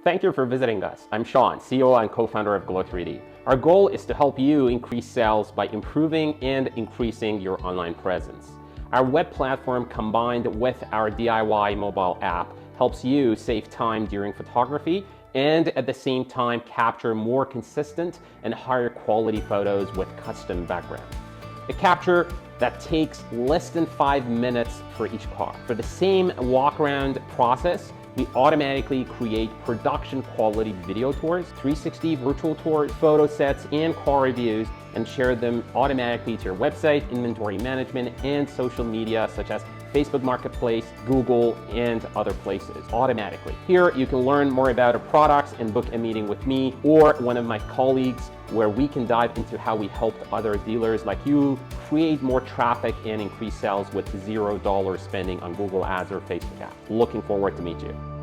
Thank you for visiting us. I'm Sean, CEO and co-founder of Glo3D. Our goal is to help you increase sales by improving and increasing your online presence. Our web platform combined with our DIY mobile app helps you save time during photography and at the same time capture more consistent and higher quality photos with custom backgrounds. A capture that takes less than 5 minutes for each car. For the same walk-around process, we automatically create production quality video tours, 360 virtual tours, photo sets, and car reviews, and share them automatically to your website, inventory management, and social media such as Facebook Marketplace, Google, and other places automatically. Here you can learn more about our products and book a meeting with me or one of my colleagues where we can dive into how we helped other dealers like you create more traffic and increase sales with $0 spending on Google Ads or Facebook ads. Looking forward to meet you.